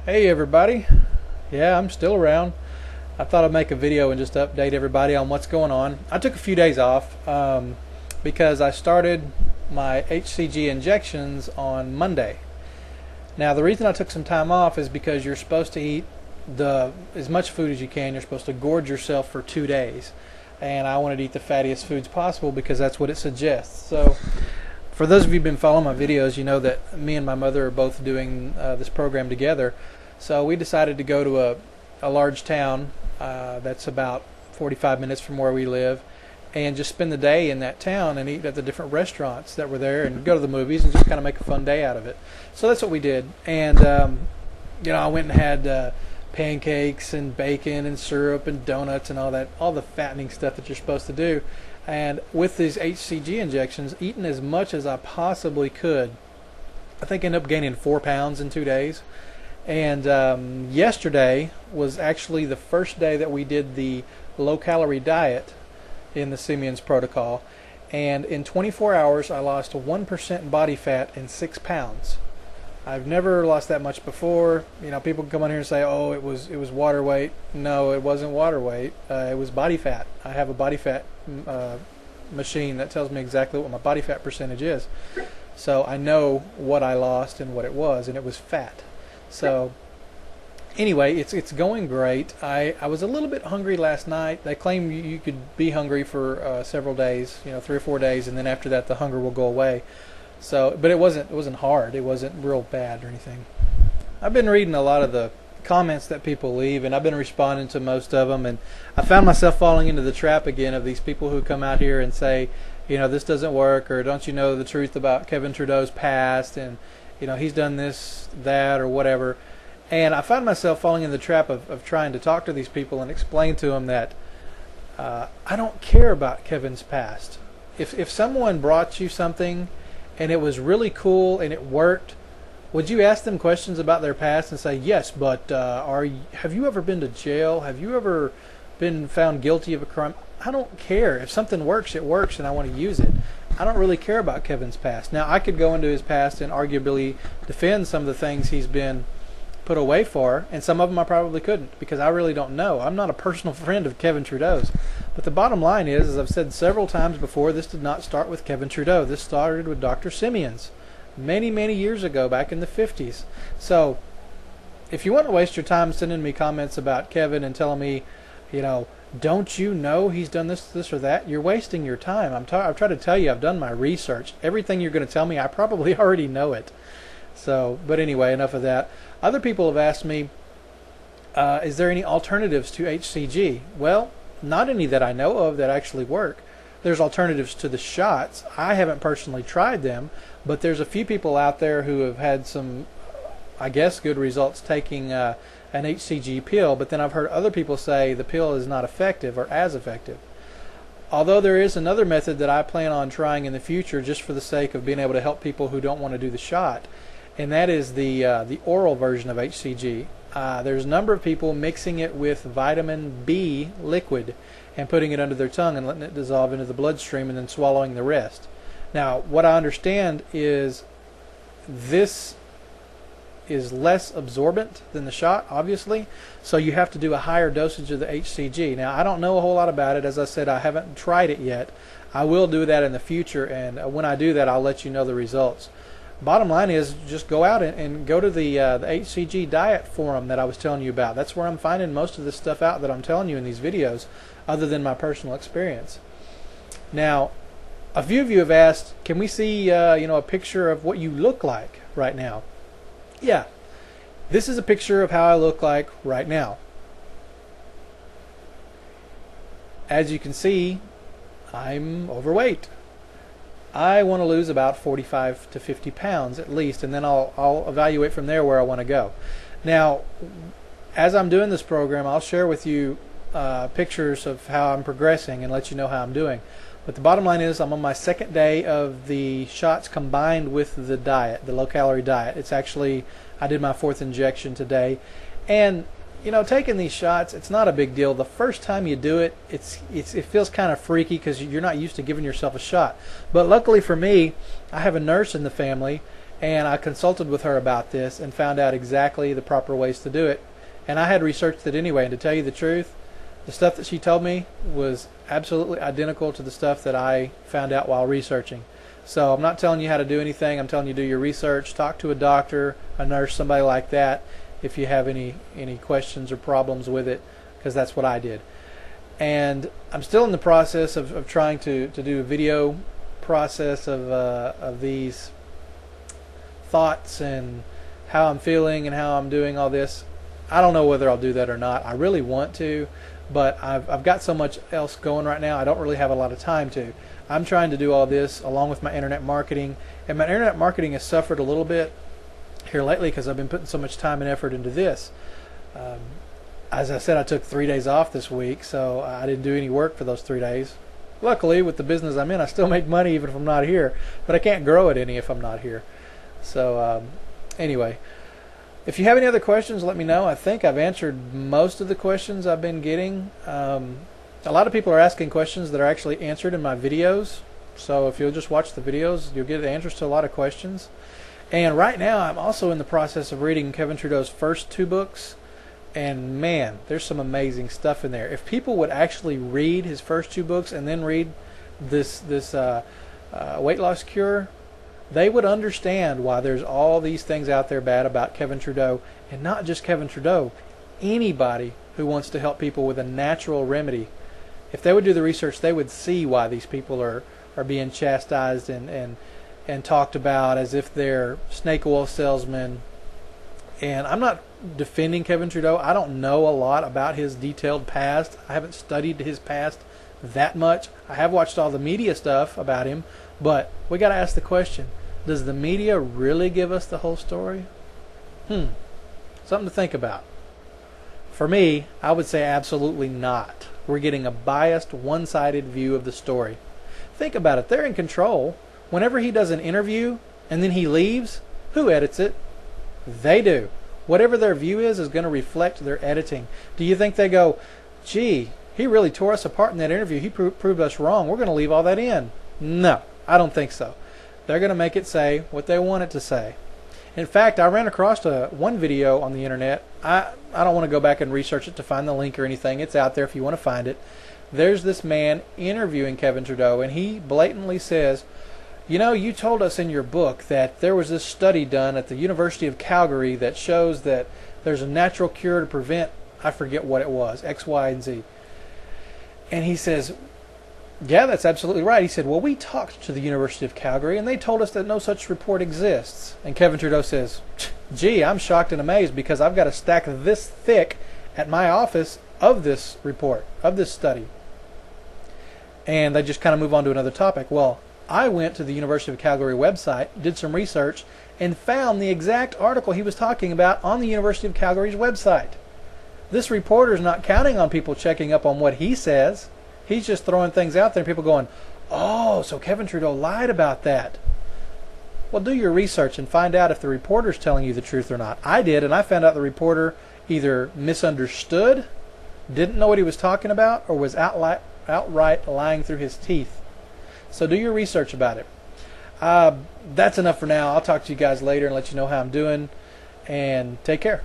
Hey everybody. Yeah, I'm still around. I thought I'd make a video and just update everybody on what's going on. I took a few days off because I started my HCG injections on Monday. Now the reason I took some time off is because you're supposed to eat as much food as you can. You're supposed to gorge yourself for 2 days. And I wanted to eat the fattiest foods possible because that's what it suggests. So for those of you who've been following my videos, you know that me and my mother are both doing this program together. So we decided to go to a large town that's about 45 minutes from where we live and just spend the day in that town and eat at the different restaurants that were there and go to the movies and just kind of make a fun day out of it. So that's what we did. And I went and had pancakes and bacon and syrup and donuts and all the fattening stuff that you're supposed to do. And with these HCG injections, eating as much as I possibly could, I think I ended up gaining 4 pounds in 2 days. And yesterday was actually the first day that we did the low-calorie diet in the Simeons protocol. And in 24 hours, I lost 1% body fat and 6 pounds. I've never lost that much before. You know, people come on here and say, "Oh, it was water weight." No, it wasn't water weight. It was body fat. I have a body fat machine that tells me exactly what my body fat percentage is. So I know what I lost and what it was, and it was fat. So anyway, it's going great. I was a little bit hungry last night. They claim you could be hungry for several days, 3 or 4 days, and then after that the hunger will go away. So, but it wasn't hard. It wasn't real bad or anything. I've been reading a lot of the comments that people leave, and I've been responding to most of them, and I found myself falling into the trap again of these people who come out here and say, this doesn't work, or don't you know the truth about Kevin Trudeau's past, and he's done this, that, or whatever. And I find myself falling in the trap of trying to talk to these people and explain to them that I don't care about Kevin's past. If someone brought you something and it was really cool and it worked, would you ask them questions about their past and say, yes, but have you ever been to jail? Have you ever been found guilty of a crime? I don't care. If something works, it works, and I want to use it. I don't really care about Kevin's past. Now, I could go into his past and arguably defend some of the things he's been put away for, and some of them I probably couldn't because I really don't know. I'm not a personal friend of Kevin Trudeau's. But the bottom line is, as I've said several times before, this did not start with Kevin Trudeau. This started with Dr. Simeons many, many years ago, back in the 50s. So if you want to waste your time sending me comments about Kevin and telling me, don't you know he's done this or that, you're wasting your time. I've tried to tell you I've done my research. Everything you're going to tell me, I probably already know it. So, but anyway, enough of that. Other people have asked me, is there any alternatives to HCG? Well, not any that I know of that actually work. There's alternatives to the shots. I haven't personally tried them, but there's a few people out there who have had some, I guess, good results taking an HCG pill, but then I've heard other people say the pill is not effective or as effective. Although there is another method that I plan on trying in the future just for the sake of being able to help people who don't want to do the shot, and that is the oral version of HCG. There's a number of people mixing it with vitamin B liquid and putting it under their tongue and letting it dissolve into the bloodstream and then swallowing the rest. Now, what I understand is this is less absorbent than the shot, obviously, so you have to do a higher dosage of the HCG. Now, I don't know a whole lot about it. As I said, I haven't tried it yet. I will do that in the future, and when I do that, I'll let you know the results. Bottom line is, just go out and go to the HCG diet forum that I was telling you about. That's where I'm finding most of this stuff out that I'm telling you in these videos, other than my personal experience. Now, a few of you have asked, can we see a picture of what you look like right now? Yeah, this is a picture of how I look like right now. As you can see, I'm overweight. I want to lose about 45 to 50 pounds at least, and then I'll evaluate from there where I want to go. Now, as I'm doing this program, I'll share with you pictures of how I'm progressing and let you know how I'm doing. But the bottom line is, I'm on my second day of the shots combined with the diet, the low-calorie diet. It's actually, I did my 4th injection today, and taking these shots, it's not a big deal. The first time you do it, it feels kind of freaky because you're not used to giving yourself a shot. But luckily for me, I have a nurse in the family, And I consulted with her about this and found out exactly the proper ways to do it. And I had researched it anyway, and to tell you the truth, the stuff that she told me was absolutely identical to the stuff that I found out while researching. So I'm not telling you how to do anything. I'm telling you do your research, talk to a doctor, a nurse, somebody like that if you have any questions or problems with it, because that's what I did. And I'm still in the process of trying to do a video process of these thoughts and how I'm feeling and how I'm doing all this. I don't know whether I'll do that or not. I really want to, but I've got so much else going right now, I don't really have a lot of time to. I'm trying to do all this along with my internet marketing, and my internet marketing has suffered a little bit here lately because I've been putting so much time and effort into this. As I said, I took 3 days off this week, so I didn't do any work for those 3 days. Luckily, with the business I'm in, I still make money even if I'm not here, but I can't grow it any if I'm not here. So anyway, if you have any other questions, let me know. I think I've answered most of the questions I've been getting. A lot of people are asking questions that are actually answered in my videos, so if you'll just watch the videos, you'll get answers to a lot of questions. And right now, I'm also in the process of reading Kevin Trudeau's first 2 books, and man, there's some amazing stuff in there. If people would actually read his first 2 books and then read this weight loss cure, they would understand why there's all these things out there bad about Kevin Trudeau, and not just Kevin Trudeau, anybody who wants to help people with a natural remedy. If they would do the research, they would see why these people are being chastised and talked about as if they're snake oil salesmen. And I'm not defending Kevin Trudeau. I don't know a lot about his detailed past. I haven't studied his past that much. I have watched all the media stuff about him, but we got to ask the question, does the media really give us the whole story? Something to think about. For me, I would say absolutely not. We're getting a biased, one-sided view of the story. Think about it. They're in control. Whenever he does an interview and then he leaves, who edits it? They do. Whatever their view is going to reflect their editing. Do you think they go, gee, he really tore us apart in that interview. He proved us wrong. We're going to leave all that in. No, I don't think so. They're going to make it say what they want it to say. In fact, I ran across one video on the internet. I don't want to go back and research it to find the link or anything. It's out there if you want to find it. There's this man interviewing Kevin Trudeau, and he blatantly says, you know, you told us in your book that there was this study done at the University of Calgary that shows that there's a natural cure to prevent, I forget what it was, X, Y, and Z. And he says, yeah, that's absolutely right. He said, well, we talked to the University of Calgary, and they told us that no such report exists. And Kevin Trudeau says, gee, I'm shocked and amazed because I've got a stack this thick at my office of this report, of this study. And they just kind of move on to another topic. Well, I went to the University of Calgary website, did some research, and found the exact article he was talking about on the University of Calgary's website. This reporter's not counting on people checking up on what he says. He's just throwing things out there and people going, oh, so Kevin Trudeau lied about that. Well, do your research and find out if the reporter's telling you the truth or not. I did, and I found out the reporter either misunderstood, didn't know what he was talking about, or was outright lying through his teeth. So do your research about it. That's enough for now. I'll talk to you guys later and let you know how I'm doing. And take care.